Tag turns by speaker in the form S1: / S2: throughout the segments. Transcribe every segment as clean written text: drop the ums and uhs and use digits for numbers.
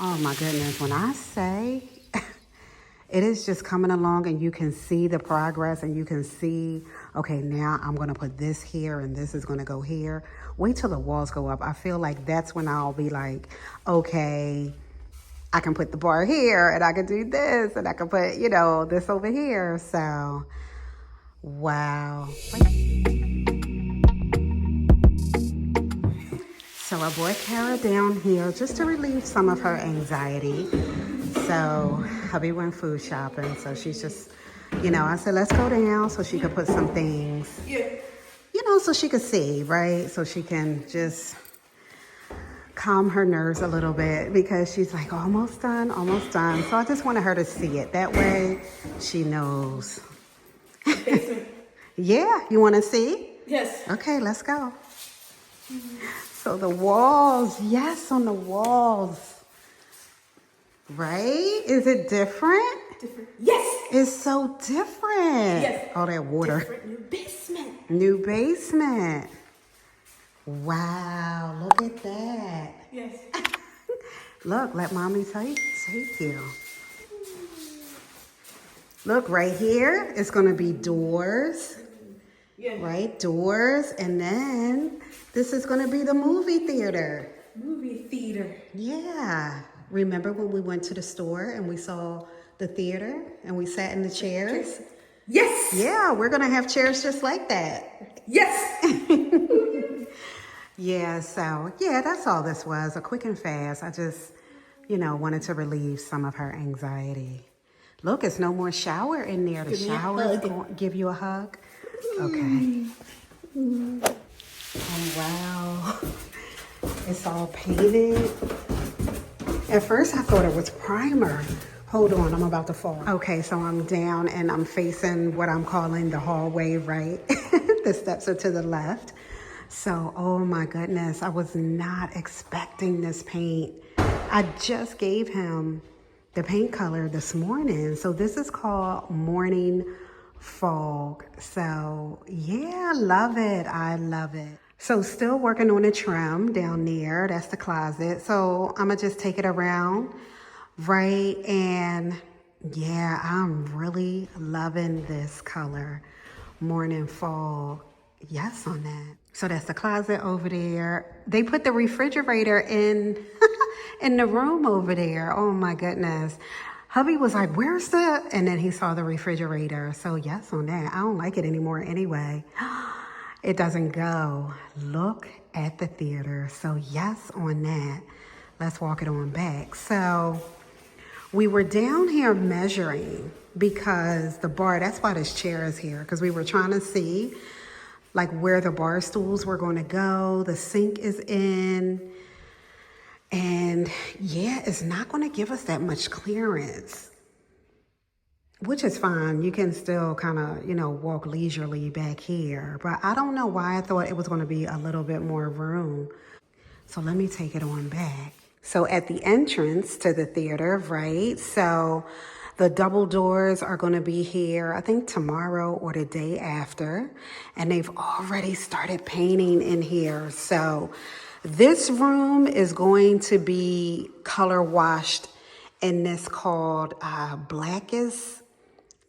S1: Oh my goodness, when I say it is just coming along and you can see the progress and you can see, okay, now I'm going to put this here and this is going to go here. Wait till the walls go up. I feel like that's when I'll be like, okay, I can put the bar here and I can do this and I can put, this over here. So, wow. So I brought Kara down here just to relieve some of her anxiety. So hubby went food shopping. So she's just, I said, let's go down so she could put some things, so she could see, right? So she can just calm her nerves a little bit because she's like, almost done, almost done. So I just wanted her to see it. That way she knows. Yeah, you want to see?
S2: Yes.
S1: Okay, let's go. So the walls, yes, on the walls. Right? Is it different?
S2: Different. Yes.
S1: It's so different.
S2: Yes.
S1: All that water.
S2: Different new basement.
S1: New basement. Wow, look at that.
S2: Yes.
S1: Look, let mommy take you. Look, right here, it's going to be doors.
S2: Yeah.
S1: Right? Doors. And then this is going to be the movie theater.
S2: Movie theater.
S1: Yeah. Remember when we went to the store and we saw the theater and we sat in the chairs?
S2: Yes.
S1: Yeah, we're going to have chairs just like that.
S2: Yes.
S1: Yeah, so, that's all this was. A quick and fast. I just, wanted to relieve some of her anxiety. Look, it's no more shower in there. The shower is going to give you a hug. Okay. Oh, wow. It's all painted. At first, I thought it was primer. Hold on, I'm about to fall. Okay, so I'm down and I'm facing what I'm calling the hallway, right? The steps are to the left. So, oh my goodness, I was not expecting this paint. I just gave him the paint color this morning. So this is called Morning Fog. So yeah, love it. I love it. So still working on the trim down there. That's the closet. So I'm gonna just take it around, right? And yeah, I'm really loving this color, Morning Fog. Yes on that. So that's the closet over there. They put the refrigerator in in the room over there. Oh my goodness. Hubby was like, where's the, and then he saw the refrigerator. So yes on that. I don't like it anymore anyway. It doesn't go. Look at the theater. So yes on that. Let's walk it on back. So we were down here measuring because the bar, that's why this chair is here, because we were trying to see like where the bar stools were going to go. The sink is in. And yeah, it's not going to give us that much clearance, which is fine. You can still kind of, walk leisurely back here. But I don't know why I thought it was going to be a little bit more room. So let me take it on back. So at the entrance to the theater, right? So the double doors are going to be here, I think tomorrow or the day after. And they've already started painting in here. So this room is going to be color washed in this called Blackest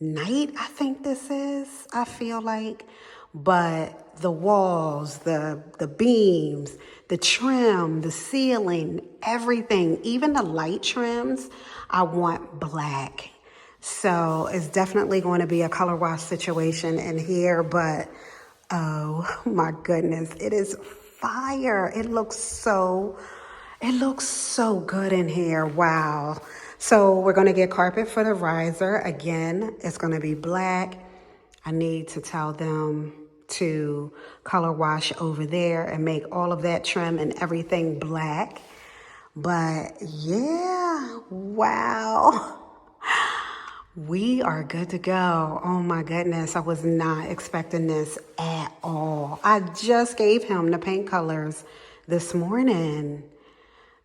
S1: Night, I think this is, I feel like. But the walls, the beams, the trim, the ceiling, everything, even the light trims, I want black. So it's definitely going to be a color wash situation in here, but oh my goodness, it is fire. It looks so good in here. Wow. So we're going to get carpet for the riser. Again, it's going to be black. I need to tell them to color wash over there and make all of that trim and everything black. But yeah, wow. We are good to go. Oh my goodness, I was not expecting this at all. I just gave him the paint colors this morning.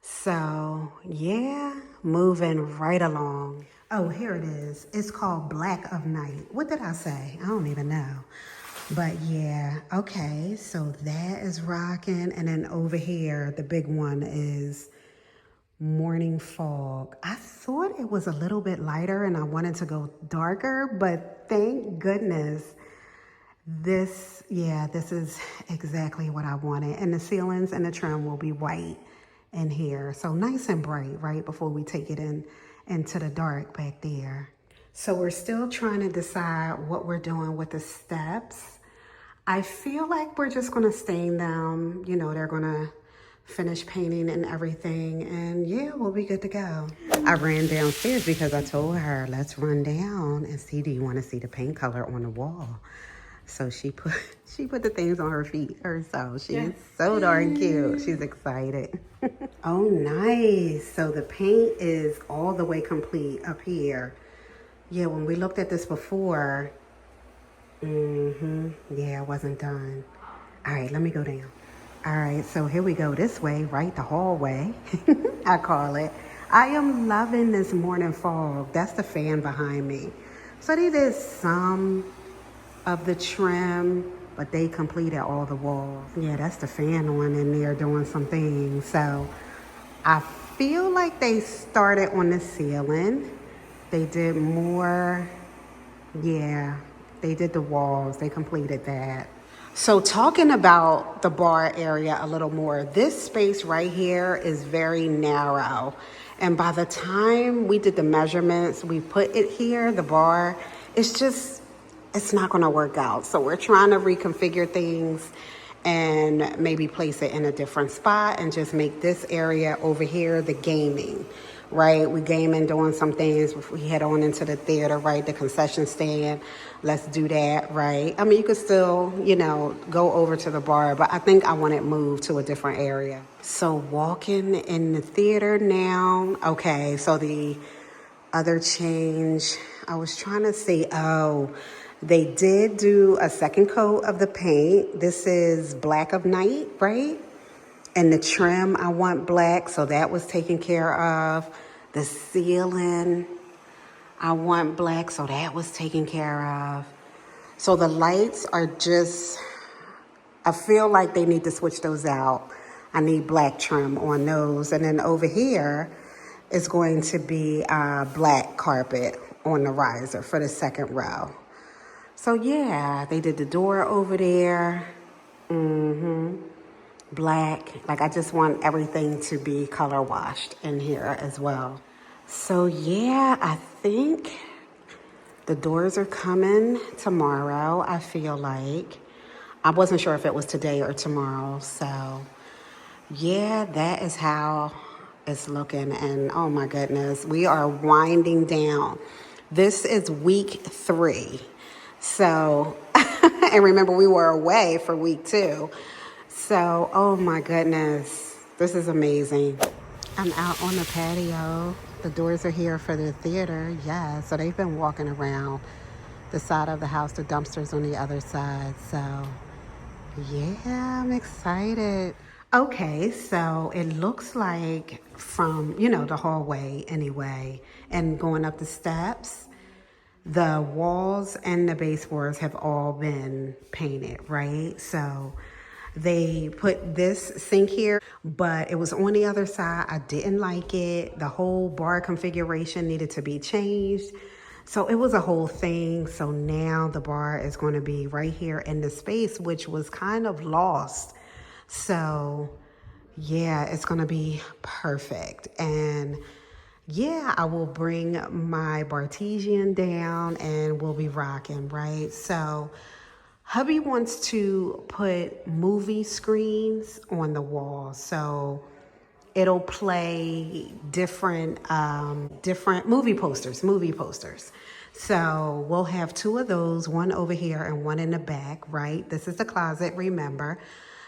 S1: So yeah, moving right along. Oh, here it is. It's called Black of Night. What did I say? I don't even know. But yeah, okay, so that is rocking. And then over here, the big one is morning fog. I thought it was a little bit lighter and I wanted to go darker, but thank goodness this is exactly what I wanted. And the ceilings and the trim will be white in here. So nice and bright right before we take it into the dark back there. So we're still trying to decide what we're doing with the steps. I feel like we're just gonna stain them. You know, they're gonna finish painting and everything, and yeah, we'll be good to go. I ran downstairs because I told her, let's run down and see, do you want to see the paint color on the wall? So she put the things on her feet herself. She's so darn cute. She's excited. Oh, nice. So the paint is all the way complete up here. Yeah, when we looked at this before, yeah, it wasn't done. All right, let me go down. All right, so here we go this way, right? The hallway, I call it. I am loving this morning fog. That's the fan behind me. So they did some of the trim, but they completed all the walls. Yeah, that's the fan on in there doing some things. So I feel like they started on the ceiling. They did more, yeah, they did the walls. They completed that. So talking about the bar area a little more, this space right here is very narrow. And by the time we did the measurements, we put it here, the bar, it's not gonna work out. So we're trying to reconfigure things and maybe place it in a different spot and just make this area over here the gaming, right? We gaming, doing some things before we head on into the theater, right? The concession stand, let's do that, right? I mean, you could still, go over to the bar, but I think I want it moved to a different area. So walking in the theater now, okay, so the other change, I was trying to see, they did do a second coat of the paint. This is Black of Night, right? And the trim, I want black, so that was taken care of. The ceiling, I want black, so that was taken care of. So the lights are just, I feel like they need to switch those out. I need black trim on those. And then over here is going to be black carpet on the riser for the second row. So yeah, they did the door over there. Black. Like, I just want everything to be color washed in here as well. So yeah, I think the doors are coming tomorrow, I feel like. I wasn't sure if it was today or tomorrow. So yeah, that is how it's looking. And oh my goodness, we are winding down. This is week 3. So, and remember, we were away for week 2. So, oh my goodness, this is amazing. I'm out on the patio. The doors are here for the theater. Yeah, so they've been walking around the side of the house, the dumpsters on the other side. So, yeah, I'm excited. Okay, so it looks like from, the hallway anyway, and going up the steps, the walls and the baseboards have all been painted, right? So they put this sink here, but it was on the other side. I didn't like it. The whole bar configuration needed to be changed. So it was a whole thing. So now the bar is going to be right here in the space, which was kind of lost. So yeah, it's going to be perfect. And yeah, I will bring my Bartesian down and we'll be rocking, right? So hubby wants to put movie screens on the wall. So it'll play different movie posters. So we'll have 2 of those, one over here and one in the back, right? This is the closet, remember.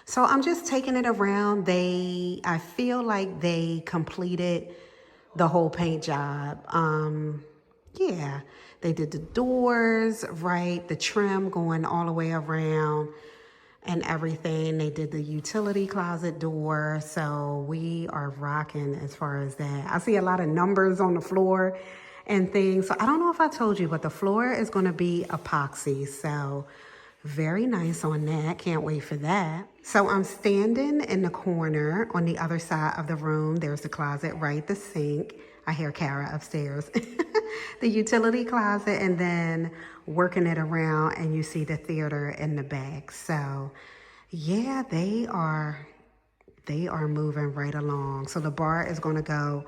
S1: So I'm just taking it around. I feel like they completed the whole paint job. Yeah, they did the doors, right? The trim going all the way around and everything. They did the utility closet door. So we are rocking as far as that. I see a lot of numbers on the floor and things. So I don't know if I told you, but the floor is going to be epoxy. So Very nice on that. Can't wait for that. So I'm standing in the corner on the other side of the room. There's the closet, right? The sink. I hear Kara upstairs. The utility closet, and then working it around, and you see the theater in the back. So yeah, they are moving right along. So the bar is going to go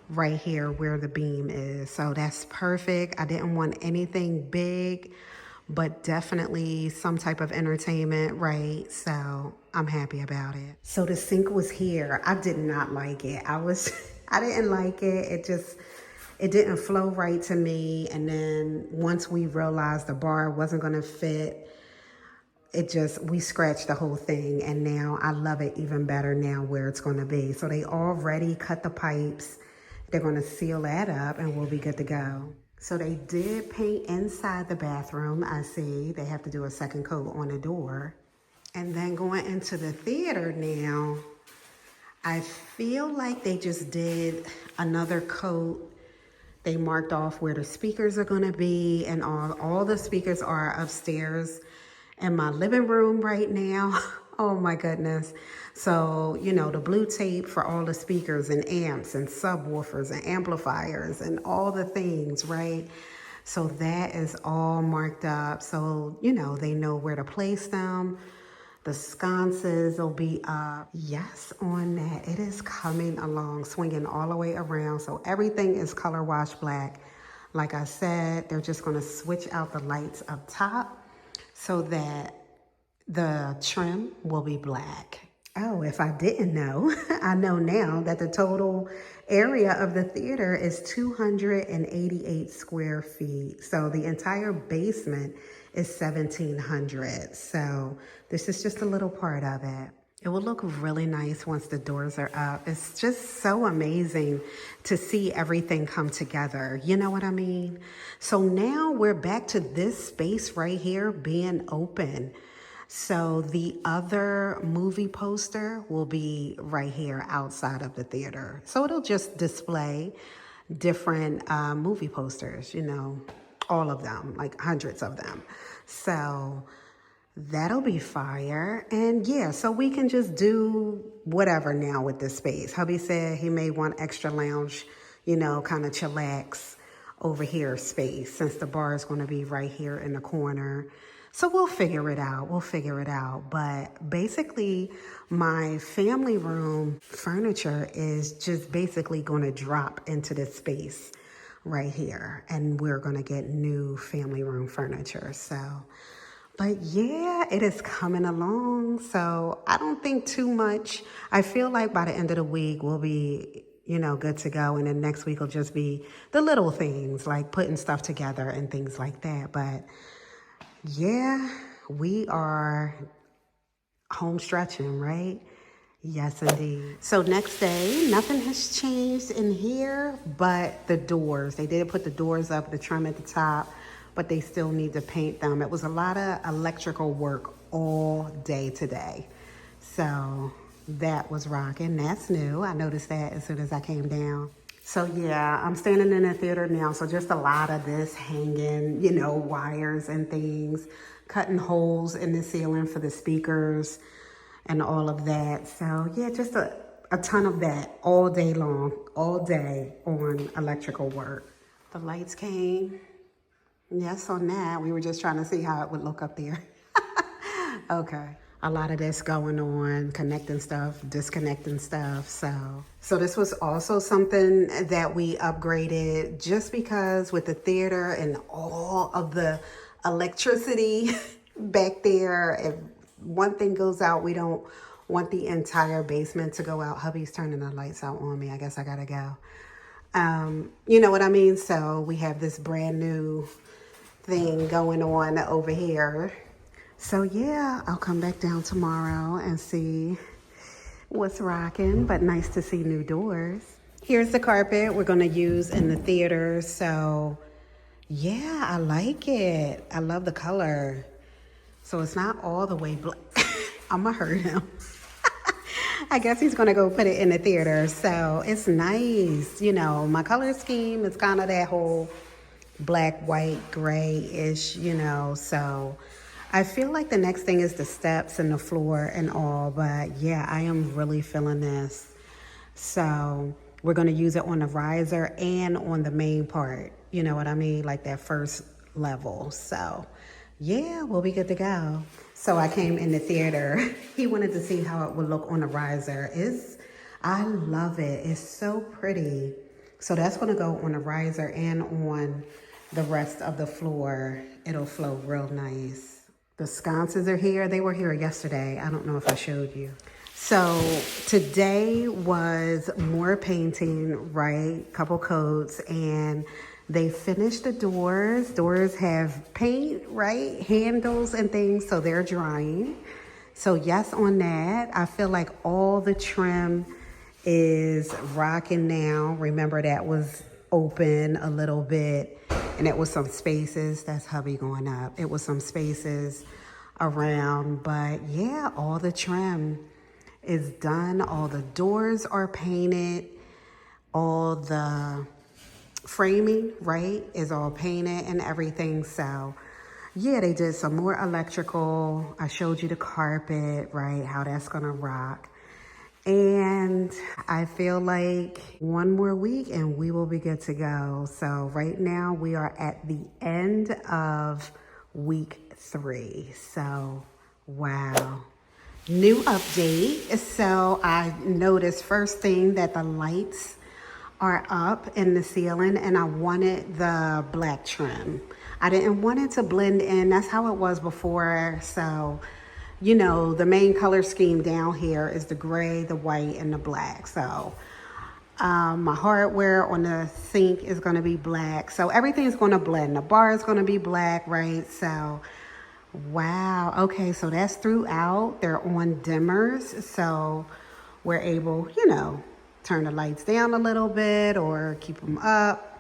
S1: right here where the beam is. So that's perfect. I didn't want anything big, but definitely some type of entertainment, right? So I'm happy about it. So the sink was here. I did not like it. I didn't like it. It didn't flow right to me. And then once we realized the bar wasn't going to fit, we scratched the whole thing, and now I love it even better now where it's going to be. So they already cut the pipes. They're going to seal that up and we'll be good to go. So they did paint inside the bathroom. I see they have to do a second coat on the door. And then going into the theater now, I feel like they just did another coat. They marked off where the speakers are going to be, and all the speakers are upstairs in my living room right now. Oh my goodness. So, the blue tape for all the speakers and amps and subwoofers and amplifiers and all the things, right? So that is all marked up. So, they know where to place them. The sconces will be up. Yes, on that. It is coming along, swinging all the way around. So everything is color wash black. Like I said, they're just going to switch out the lights up top so that the trim will be black. Oh, if I didn't know, I know now that the total area of the theater is 288 square feet. So the entire basement is 1,700. So this is just a little part of it. It will look really nice once the doors are up. It's just so amazing to see everything come together. You know what I mean? So now we're back to this space right here being open. So the other movie poster will be right here outside of the theater. So it'll just display different movie posters, all of them, like hundreds of them. So that'll be fire. And yeah, so we can just do whatever now with this space. Hubby said he may want extra lounge, kind of chillax over here space, since the bar is going to be right here in the corner. So we'll figure it out. But basically, my family room furniture is just basically going to drop into this space right here. And we're going to get new family room furniture. So, but yeah, it is coming along. So I don't think too much. I feel like by the end of the week, we'll be, good to go. And then next week will just be the little things like putting stuff together and things like that. But yeah, we are home stretching, right? Yes, indeed. So next day, nothing has changed in here but the doors. They did put the doors up, the trim at the top, but they still need to paint them. It was a lot of electrical work all day today. So that was rocking. That's new. I noticed that as soon as I came down. So yeah, I'm standing in the theater now. So just a lot of this hanging, wires and things, cutting holes in the ceiling for the speakers and all of that. So yeah, just a ton of that all day long, all day on electrical work. The lights came. Yes, on that. We were just trying to see how it would look up there. Okay. A lot of this going on, connecting stuff, disconnecting stuff. So this was also something that we upgraded just because with the theater and all of the electricity back there, if one thing goes out, we don't want the entire basement to go out. Hubby's turning the lights out on me. I guess I gotta go. You know what I mean? So we have this brand new thing going on over here. So yeah, I'll come back down tomorrow and see what's rocking, but nice to see new doors. Here's the carpet we're gonna use in the theater. So yeah, I like it. I love the color. So it's not all the way black. I'm gonna hurt him. I guess he's gonna go put it in the theater. So it's nice. My color scheme is kind of that whole black, white, gray-ish, so I feel like the next thing is the steps and the floor and all, but yeah, I am really feeling this. So we're going to use it on the riser and on the main part. You know what I mean? Like that first level. So yeah, we'll be good to go. So I came in the theater. He wanted to see how it would look on the riser. I love it. It's so pretty. So that's going to go on the riser and on the rest of the floor. It'll flow real nice. The sconces are here. They were here yesterday. I don't know if I showed you. So today was more painting, right? Couple coats, and they finished the doors. Doors have paint, right? Handles and things, so they're drying. So yes on that. I feel like all the trim is rocking now. Remember that was open a little bit, and it was some spaces. That's hubby going up. It was some spaces around, but yeah, all the trim is done. All the doors are painted. All the framing, right, is all painted and everything. So yeah, they did some more electrical. I showed you the carpet, right, how that's gonna rock. And I feel like one more week and we will be good to go. So right now we are at the end of week 3. So wow. New update. So I noticed first thing that the lights are up in the ceiling, and I wanted the black trim. I didn't want it to blend in. That's how it was before. So you know, the main color scheme down here is the gray, the white, and the black. So my hardware on the sink is going to be black. So everything's going to blend. The bar is going to be black, right? So, wow. Okay, so that's throughout. They're on dimmers. So we're able, you know, turn the lights down a little bit or keep them up.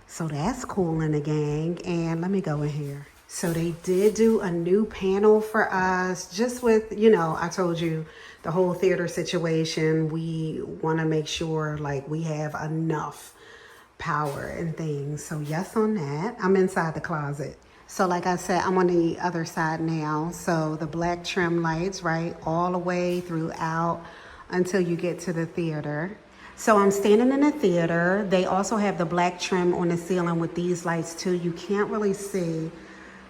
S1: So that's cool in the gang. And let me go in here. So they did do a new panel for us, just with, you know, I told you the whole theater situation. We want to make sure like we have enough power and things. So yes on that. I'm inside the closet. So like I said, I'm on the other side now. So the black trim lights, right, all the way throughout until you get to the theater. So I'm standing in the theater. They also have the black trim on the ceiling with these lights too. You can't really see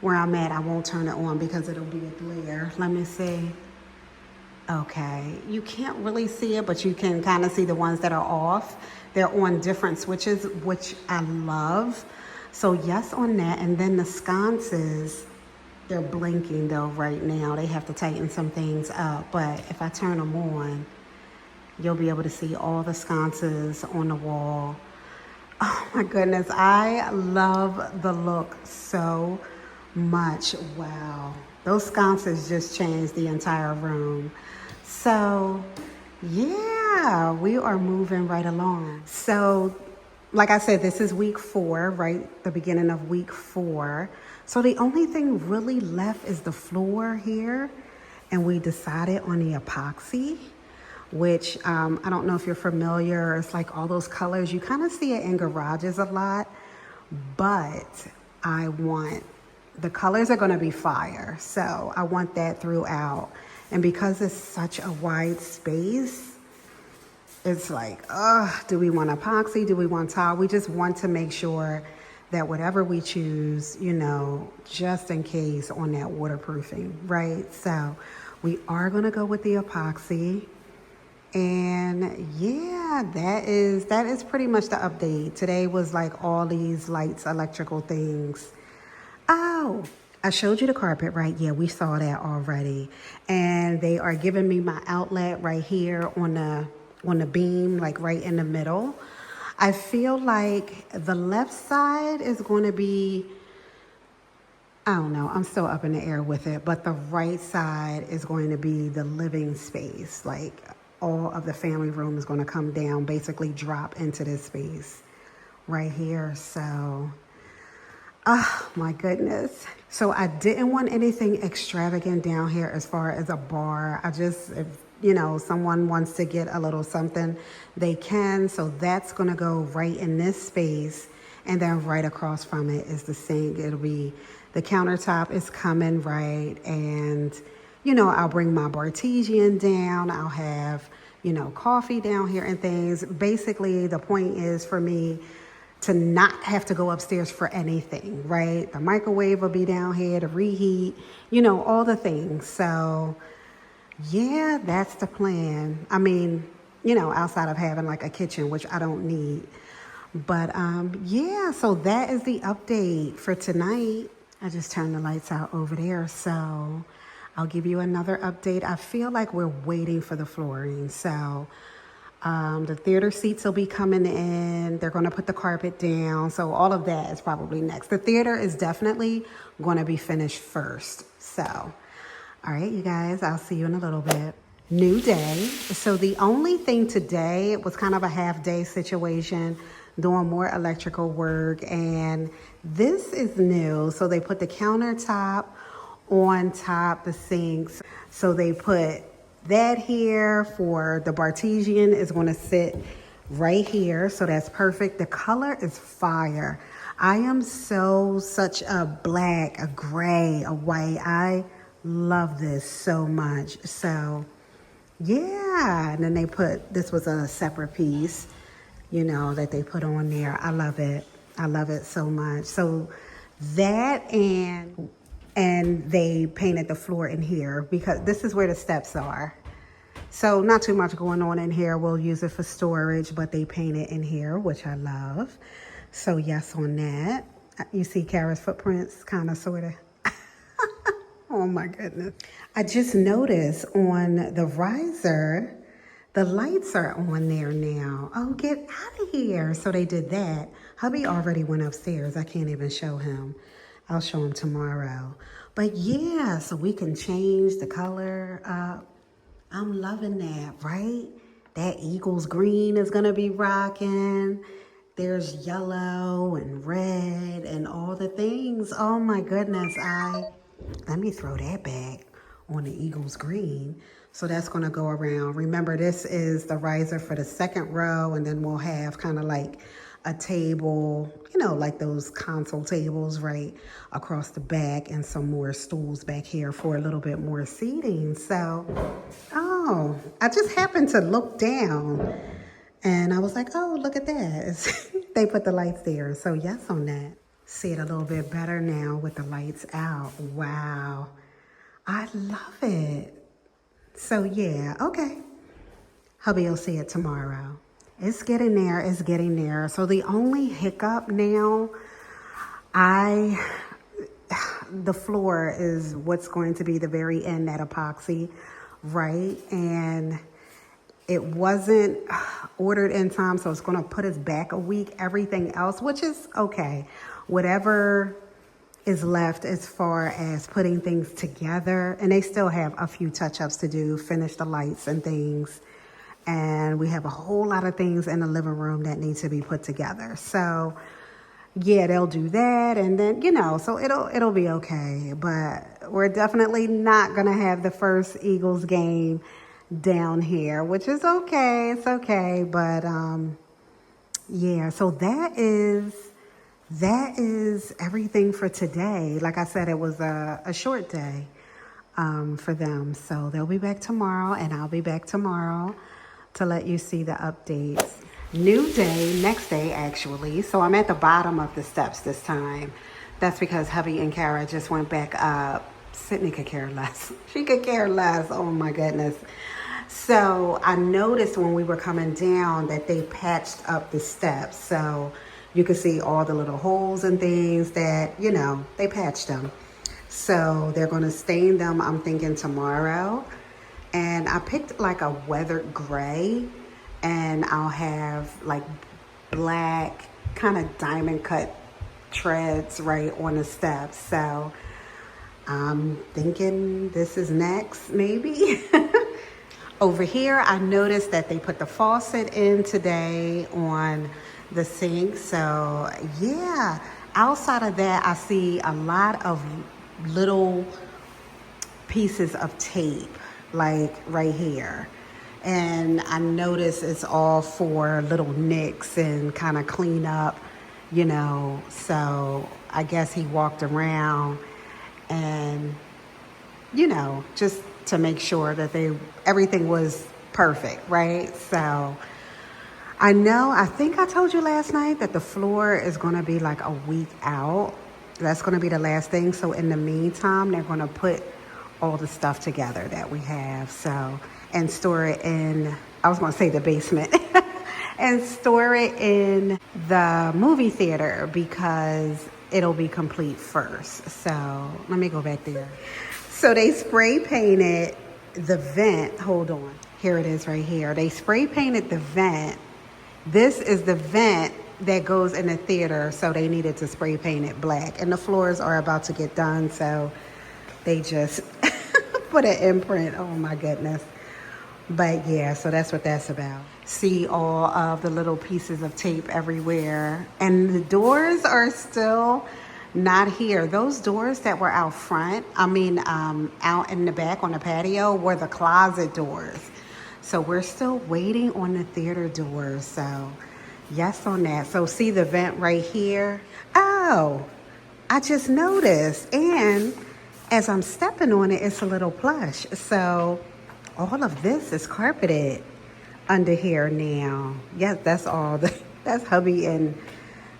S1: where I'm at. I won't turn it on because it'll be a glare. Let me see. Okay, you can't really see it, but you can kind of see the ones that are off. They're on different switches, which I love. So yes on that. And then the sconces, they're blinking though right now. They have to tighten some things up. But if I turn them on, you'll be able to see all the sconces on the wall. Oh my goodness, I love the look so much. Wow, those sconces just changed the entire room. So yeah, we are moving right along. So like I said, this is week 4, right? The beginning of week 4. So the only thing really left is the floor here, and we decided on the epoxy, which I don't know if you're familiar. It's like all those colors. You kind of see it in garages a lot, but the colors are going to be fire. So I want that throughout. And because it's such a wide space, it's like, do we want epoxy? Do we want tile? We just want to make sure that whatever we choose, you know, just in case on that waterproofing, right? So we are going to go with the epoxy. And yeah, that is pretty much the update. Today was like all these lights, electrical things. Oh, I showed you the carpet, right? Yeah, we saw that already. And they are giving me my outlet right here on the beam, like right in the middle. I feel like the left side is going to be, I don't know, I'm still up in the air with it, but the right side is going to be the living space. Like all of the family room is going to come down, basically drop into this space right here. So oh my goodness. So I didn't want anything extravagant down here as far as a bar. If you know, someone wants to get a little something, they can. So that's going to go right in this space. And then right across from it is the sink. It'll be, the countertop is coming right. And, you know, I'll bring my Bartesian down. I'll have, you know, coffee down here and things. Basically, the point is for me to not have to go upstairs for anything, right? The microwave will be down here to reheat, you know, all the things. So yeah, that's the plan. I mean, you know, outside of having like a kitchen, which I don't need. But yeah, so that is the update for tonight. I just turned the lights out over there, so I'll give you another update. I feel like we're waiting for the flooring. So the theater seats will be coming in. They're going to put the carpet down. So all of that is probably next. The theater is definitely going to be finished first. So, all right, you guys, I'll see you in a little bit. New day. So the only thing today was kind of a half day situation, doing more electrical work. And this is new. So they put the countertop on top, the sinks. So they put that here for the Bartesian is going to sit right here. So that's perfect. The color is fire. I am such a black, a gray, a white. I love this so much. So yeah. And then they put, this was a separate piece, you know, that they put on there. I love it. I love it so much. So that, and they painted the floor in here because this is where the steps are. So not too much going on in here. We'll use it for storage, but they painted in here, which I love. So yes on that. You see Kara's footprints, kind of, sort of. Oh my goodness. I just noticed on the riser, the lights are on there now. Oh, get out of here. So they did that. Hubby already went upstairs. I can't even show him. I'll show him tomorrow. But yeah, so we can change the color up. I'm loving that, right? That Eagles green is gonna be rocking. There's yellow and red and all the things. Oh my goodness, let me throw that back on the Eagles green. So that's gonna go around. Remember, this is the riser for the second row, and then we'll have kind of like a table, you know, like those console tables right across the back, and some more stools back here for a little bit more seating. So, oh, I just happened to look down and I was like, oh, look at that. They put the lights there. So yes on that. See it a little bit better now with the lights out. Wow. I love it. So yeah, okay. Hubby will see it tomorrow. It's getting there, it's getting there. So the only hiccup now, the floor is what's going to be the very end, that epoxy, right? And it wasn't ordered in time, so it's going to put us back a week. Everything else, which is okay. Whatever is left as far as putting things together, and they still have a few touch-ups to do, finish the lights and things. And we have a whole lot of things in the living room that need to be put together. So yeah, they'll do that, and then, you know, so it'll be okay. But we're definitely not gonna have the first Eagles game down here, which is okay. It's okay. But yeah, so that is everything for today. Like I said, it was a short day for them. So they'll be back tomorrow, and I'll be back tomorrow to let you see the updates. New day, next day actually. So I'm at the bottom of the steps this time. That's because hubby and Kara just went back up. Sydney could care less. She could care less. Oh my goodness. So I noticed when we were coming down that they patched up the steps. So you can see all the little holes and things that, you know, they patched them. So they're going to stain them, I'm thinking, tomorrow. And I picked like a weathered gray, and I'll have like black kind of diamond cut treads right on the steps. So I'm thinking this is next, maybe. Over here, I noticed that they put the faucet in today on the sink. So yeah, outside of that, I see a lot of little pieces of tape, like right here. And I notice it's all for little nicks and kind of clean up, you know, so I guess he walked around and, you know, just to make sure that everything was perfect, right? So I think I told you last night that the floor is going to be like a week out. That's going to be the last thing. So in the meantime, they're going to put all the stuff together that we have. So, and store it in, I was going to say the basement, and store it in the movie theater because it'll be complete first. So let me go back there. So they spray painted the vent. Hold on. Here it is right here. They spray painted the vent. This is the vent that goes in the theater, so they needed to spray paint it black. And the floors are about to get done, so they just put an imprint. Oh my goodness. But yeah, so that's what that's about. See all of the little pieces of tape everywhere. And the doors are still not here. Those doors that were out front, out in the back on the patio, were the closet doors. So we're still waiting on the theater doors. So yes on that. So see the vent right here? Oh, I just noticed. And as I'm stepping on it, it's a little plush. So all of this is carpeted under here now. Yes, that's all. That's hubby and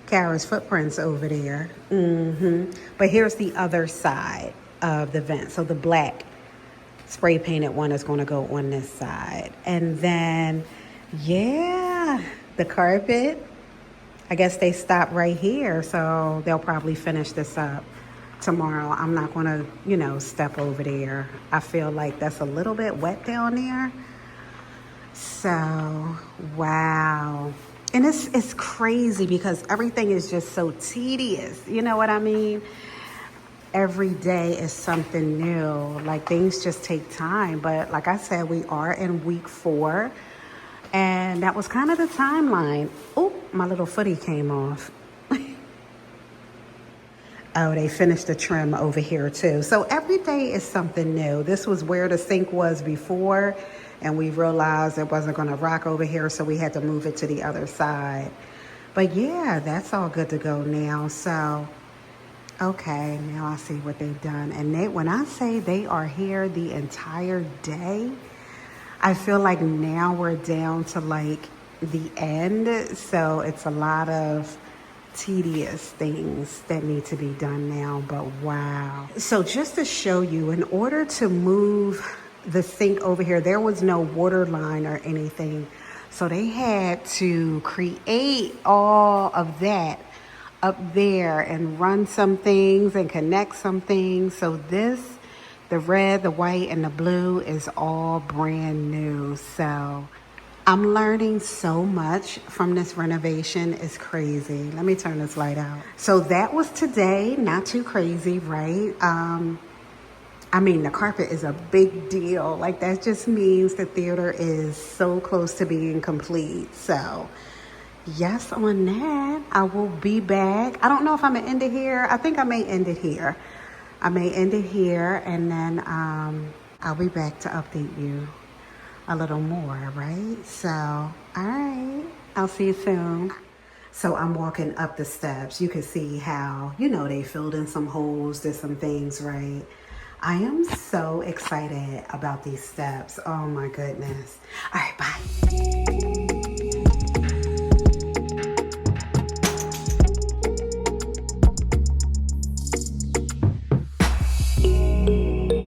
S1: Kara's footprints over there. But here's the other side of the vent. So the black spray painted one is going to go on this side. And then, yeah, the carpet, I guess they stopped right here. So they'll probably finish this up tomorrow. I'm not going to, you know, step over there. I feel like that's a little bit wet down there. So, wow. And it's crazy because everything is just so tedious. You know what I mean? Every day is something new. Like, things just take time. But like I said, we are in week 4. And that was kind of the timeline. Oh, my little footy came off. Oh, they finished the trim over here too. So every day is something new. This was where the sink was before. And we realized it wasn't going to rock over here. So we had to move it to the other side. But yeah, that's all good to go now. So okay, now I see what they've done. And when I say they are here the entire day, I feel like now we're down to like the end. So it's a lot of tedious things that need to be done now, but wow. So just to show you, in order to move the sink over here, there was no water line or anything. So they had to create all of that up there and run some things and connect some things. So this, the red, the white, and the blue is all brand new. So I'm learning so much from this renovation. It's crazy. Let me turn this light out. So that was today. Not too crazy, right? The carpet is a big deal. Like, that just means the theater is so close to being complete. So yes on that. I will be back. I don't know if I'm gonna end it here. I think I may end it here. And then I'll be back to update you a little more, right? So, all right, I'll see you soon. So I'm walking up the steps. You can see how, you know, they filled in some holes, did some things, right? I am so excited about these steps. Oh my goodness. All right, bye.